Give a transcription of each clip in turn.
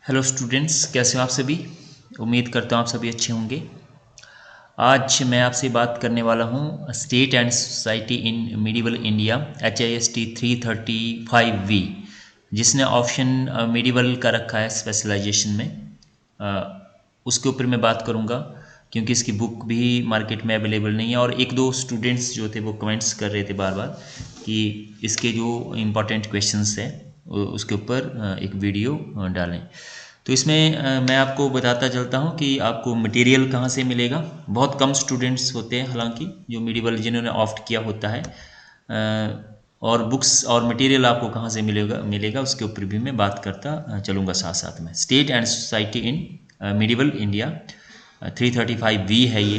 Hello students, कैसे हो आप सभी। उम्मीद करता हूँ आप सभी अच्छे होंगे। आज मैं आपसे बात करने वाला हूँ state and society in medieval India HIST 335V, जिसने ऑप्शन मिडिवल का रखा है स्पेशलाइजेशन में। उसके ऊपर मैं बात करूँगा क्योंकि इसकी बुक भी मार्केट में अवेलेबल नहीं है, और एक दो स्टूडेंट्स जो थे वो कमेंट्स कर रहे थे बार बार कि इसके जो इम्पोर्टेंट क्वेश्चंस है उसके ऊपर एक वीडियो डालें। तो इसमें मैं आपको बताता चलता हूँ कि आपको मटेरियल कहाँ से मिलेगा। बहुत कम स्टूडेंट्स होते हैं हालांकि जो मिडिवल जिन्होंने ऑप्ट किया होता है, और बुक्स और मटेरियल आपको कहाँ से मिलेगा उसके ऊपर भी मैं बात करता चलूँगा साथ साथ में। State and society in medieval India 335V है ये।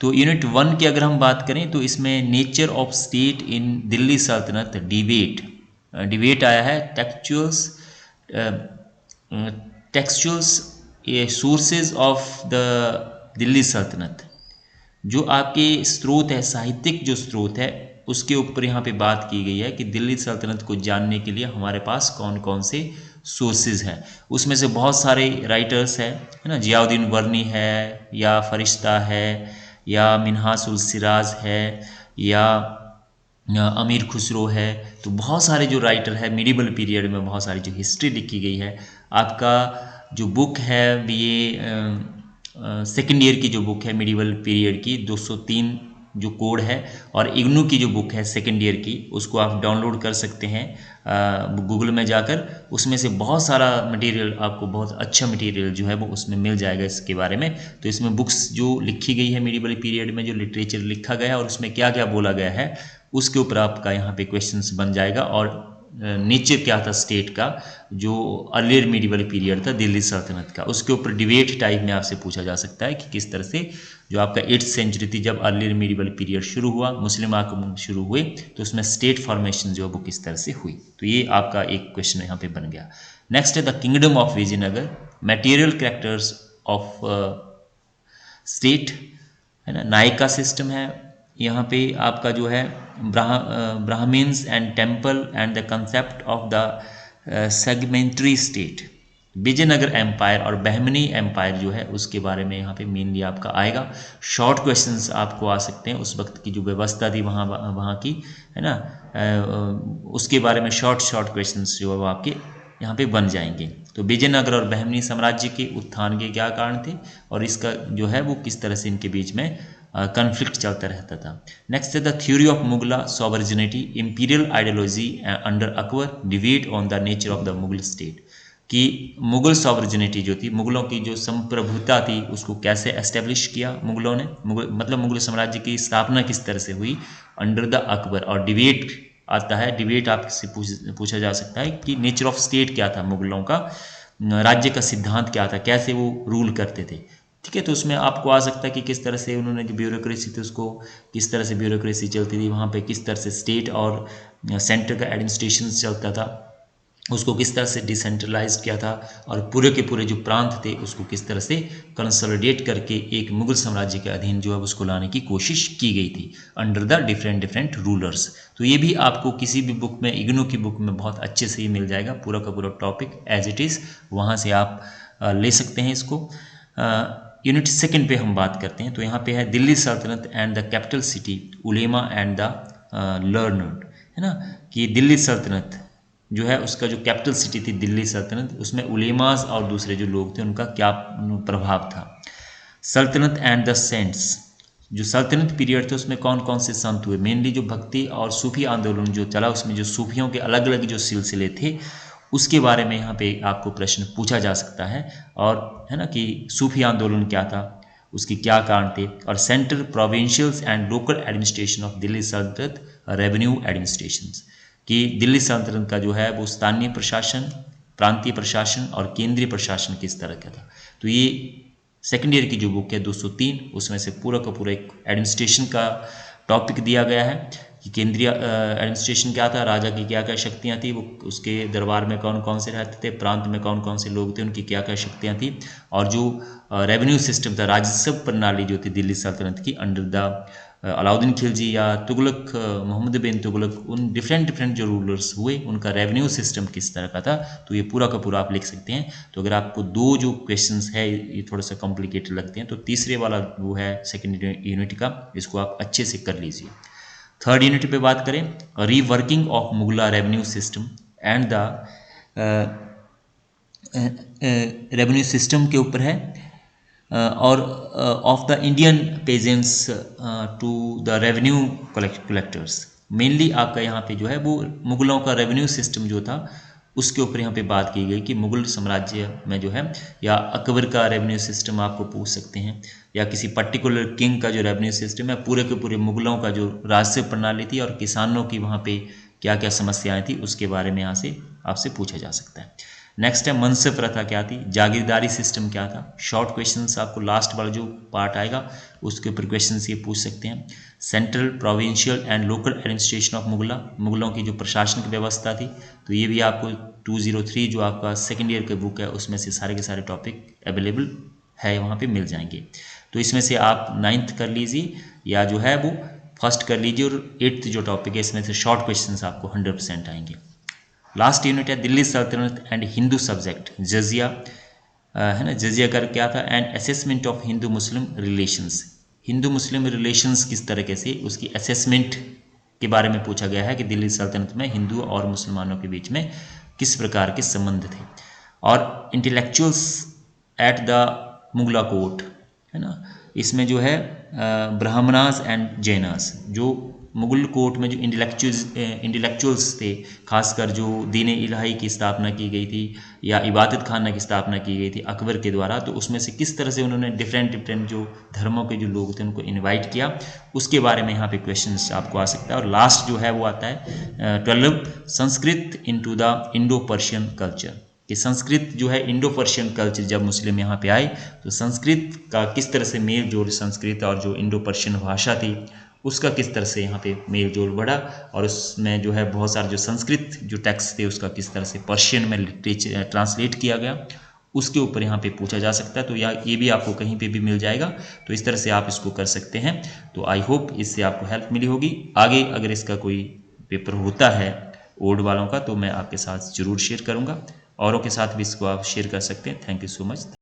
तो यूनिट 1 की अगर हम बात करें तो इसमें nature of state in Delhi सल्तनत डिबेट आया है। टेक्सचुअल्स सोर्सेज ऑफ द दिल्ली सल्तनत, जो आपके स्रोत है, साहित्यिक जो स्रोत है उसके ऊपर यहाँ पे बात की गई है कि दिल्ली सल्तनत को जानने के लिए हमारे पास कौन कौन से सोर्सेज हैं। उसमें से बहुत सारे राइटर्स हैं, है ना। जियाउद्दीन वर्नी है, या फरिश्ता है, या मिन्हाजुल सिराज है, या अमीर खुसरो है। तो बहुत सारे जो राइटर है मिडिवल पीरियड में, बहुत सारी जो हिस्ट्री लिखी गई है। आपका जो बुक है ये सेकेंड ईयर की जो बुक है मिडिवल पीरियड की 203 जो कोड है, और इग्नू की जो बुक है सेकेंड ईयर की, उसको आप डाउनलोड कर सकते हैं गूगल में जाकर। उसमें से बहुत सारा मटेरियल आपको, बहुत अच्छा मटेरियल जो है वो उसमें मिल जाएगा इसके बारे में। तो इसमें बुक्स जो लिखी गई है मिडिवल पीरियड में, जो लिटरेचर लिखा गया है और उसमें क्या क्या बोला गया है, उसके ऊपर आपका यहाँ पे क्वेश्चंस बन जाएगा। और नेचर क्या था स्टेट का जो अर्लियर मिडिवल पीरियड था दिल्ली सल्तनत का, उसके ऊपर डिबेट टाइप में आपसे पूछा जा सकता है कि किस तरह से जो आपका 8th सेंचुरी थी, जब अर्लियर मिडिवल पीरियड शुरू हुआ, मुस्लिम आक्रमण शुरू हुए, तो उसमें स्टेट फॉर्मेशन जो है वो किस तरह से हुई। तो ये आपका एक क्वेश्चन यहाँ पे बन गया। नेक्स्ट है the kingdom of Vijayanagara, material characters of state, है ना। नायका सिस्टम है यहाँ पे आपका जो है, Brahmans and temple and the concept of the segmentary state, Vijayanagar empire और बहमनी एम्पायर जो है उसके बारे में यहाँ पे मेनली आपका आएगा। शॉर्ट क्वेश्चंस आपको आ सकते हैं, उस वक्त की जो व्यवस्था थी वहाँ की, है ना, उसके बारे में शॉर्ट क्वेश्चंस जो है वो आपके यहाँ पे बन जाएंगे। तो विजयनगर और बहमनी साम्राज्य के उत्थान के क्या कारण थे, और इसका जो है वो किस तरह से इनके बीच में कन्फ्लिक्ट चलता रहता था। नेक्स्ट है the theory of Mughal sovereignty, imperial ideology under Akbar, debate on the nature of the Mughal state, कि मुगल सॉवरजिनिटी जो थी, मुगलों की जो संप्रभुता थी, उसको कैसे एस्टेब्लिश किया मुगलों ने, मुगल साम्राज्य की स्थापना किस तरह से हुई अंडर द अकबर। और डिबेट आता है, डिबेट आपसे पूछा जा सकता है कि नेचर ऑफ स्टेट क्या था, मुगलों का राज्य का सिद्धांत क्या था, कैसे वो रूल करते थे। ठीक है, तो उसमें आपको आ सकता है कि किस तरह से उन्होंने जो ब्यूरोक्रेसी थी उसको, किस तरह से ब्यूरोक्रेसी चलती थी वहाँ पे, किस तरह से स्टेट और सेंटर का एडमिनिस्ट्रेशन चलता था, उसको किस तरह से डिसेंट्रलाइज किया था, और पूरे के पूरे जो प्रांत थे उसको किस तरह से कंसोलिडेट करके एक मुगल साम्राज्य के अधीन जो है उसको लाने की कोशिश की गई थी अंडर द डिफरेंट रूलर्स। तो ये भी आपको किसी भी बुक में, इग्नू की बुक में बहुत अच्छे से ही मिल जाएगा, पूरा का पूरा टॉपिक एज इट इज़, वहाँ से आप ले सकते हैं इसको। यूनिट सेकंड पे हम बात करते हैं, तो यहाँ पे है दिल्ली सल्तनत and the capital city, Ulema and the learned, है ना। कि दिल्ली सल्तनत जो है उसका जो कैपिटल सिटी थी दिल्ली सल्तनत, उसमें उलेमास और दूसरे जो लोग थे उनका क्या प्रभाव था। सल्तनत एंड द सेंट्स, जो सल्तनत पीरियड थे उसमें कौन कौन से संत हुए, मेनली जो भक्ति और सूफी आंदोलन जो चला, उसमें जो सूफियों के अलग अलग जो सिलसिले थे उसके बारे में यहाँ पे आपको प्रश्न पूछा जा सकता है। और है ना कि सूफी आंदोलन क्या था, उसके क्या कारण थे। और central, provincials and local administration of Delhi Sultanate, revenue administrations, कि दिल्ली सल्तनत का जो है वो स्थानीय प्रशासन, प्रांतीय प्रशासन और केंद्रीय प्रशासन किस तरह का था। तो ये सेकेंड ईयर की जो बुक है 203, उसमें से पूरा का पूरा एक एडमिनिस्ट्रेशन का टॉपिक दिया गया है कि केंद्रीय एडमिनिस्ट्रेशन क्या था, राजा की क्या क्या शक्तियाँ थी, वो उसके दरबार में कौन कौन से रहते थे, प्रांत में कौन कौन से लोग थे, उनकी क्या क्या शक्तियाँ थी। और जो रेवेन्यू सिस्टम था, राजस्व प्रणाली जो थी दिल्ली सल्तनत की अंडर द अलाउद्दीन खिलजी या तुगलक, मोहम्मद बिन तुगलक, उन डिफरेंट जो रूलर्स हुए उनका रेवेन्यू सिस्टम किस तरह का था, तो ये पूरा का पूरा आप लिख सकते हैं। तो अगर आपको दो जो क्वेश्चंस है ये थोड़ा सा कॉम्प्लिकेटेड लगते हैं तो तीसरे वाला वो है सेकेंड यूनिट का, इसको आप अच्छे से कर लीजिए। थर्ड यूनिट पे बात करें, reworking of Mughal revenue system and the revenue system के ऊपर है, और of the Indian peasants to the revenue collectors. Mainly आपका यहाँ पे जो है वो मुगलों का रेवेन्यू सिस्टम जो था उसके ऊपर यहाँ पे बात की गई कि मुगल साम्राज्य में जो है, या अकबर का रेवेन्यू सिस्टम आपको पूछ सकते हैं, या किसी पर्टिकुलर किंग का जो रेवेन्यू सिस्टम है, पूरे के पूरे मुगलों का जो राजस्व प्रणाली थी और किसानों की वहाँ पे क्या क्या समस्याएं थी उसके बारे में यहाँ से आपसे पूछा जा सकता है। नेक्स्ट है मनसब प्रथा क्या थी, जागीरदारी सिस्टम क्या था। शॉर्ट क्वेश्चंस आपको लास्ट वाला जो पार्ट आएगा उसके ऊपर क्वेश्चंस ये पूछ सकते हैं। Central, provincial and local administration of Mughal, मुगलों की जो प्रशासनिक व्यवस्था थी, तो ये भी आपको 203 जो आपका सेकेंड ईयर का बुक है उसमें से सारे के सारे टॉपिक अवेलेबल है, वहाँ पे मिल जाएंगे। तो इसमें से आप 9th कर लीजिए या जो है वो फर्स्ट कर लीजिए, और 8th जो टॉपिक है इसमें से शॉर्ट क्वेश्चंस आपको 100% आएंगे। लास्ट यूनिट है दिल्ली सल्तनत एंड हिंदू सब्जेक्ट, जजिया है ना, जजिया कर क्या था, and assessment of Hindu Muslim relations. Hindu Muslim relations किस तरीके से उसकी असेसमेंट के बारे में पूछा गया है कि दिल्ली सल्तनत में हिंदू और मुसलमानों के बीच में किस प्रकार के संबंध थे। और इंटेलेक्चुअल्स एट द मुगला कोर्ट है ना, इसमें जो है ब्राह्मणास एंड जैनास, जो मुगल कोर्ट में जो इंटेलेक्चुअल्स थे, खासकर जो दीन इलाही की स्थापना की गई थी या इबादत खाना की स्थापना की गई थी अकबर के द्वारा, तो उसमें से किस तरह से उन्होंने डिफरेंट जो धर्मों के जो लोग थे उनको इनवाइट किया, उसके बारे में यहाँ पे क्वेश्चंस आपको आ सकता है। और लास्ट जो है वो आता है 12 Sanskrit into the Indo Persian culture, कि संस्कृत जो है इंडो पर्शियन कल्चर जब मुस्लिम यहाँ पे आए तो संस्कृत का किस तरह से मेल जोल, संस्कृत और जो इंडो पर्शियन भाषा थी उसका किस तरह से यहाँ पे मेल जोल बढ़ा, और उसमें जो है बहुत सारे जो संस्कृत जो टेक्स्ट थे उसका किस तरह से पर्शियन में लिटरेचर ट्रांसलेट किया गया, उसके ऊपर यहाँ पे पूछा जा सकता है। तो ये भी आपको कहीं पे भी मिल जाएगा, तो इस तरह से आप इसको कर सकते हैं। तो आई होप इससे आपको हेल्प मिली होगी। आगे अगर इसका कोई पेपर होता है ओल्ड वालों का तो मैं आपके साथ ज़रूर शेयर करूँगा, औरों के साथ भी इसको आप शेयर कर सकते हैं। Thank you so much.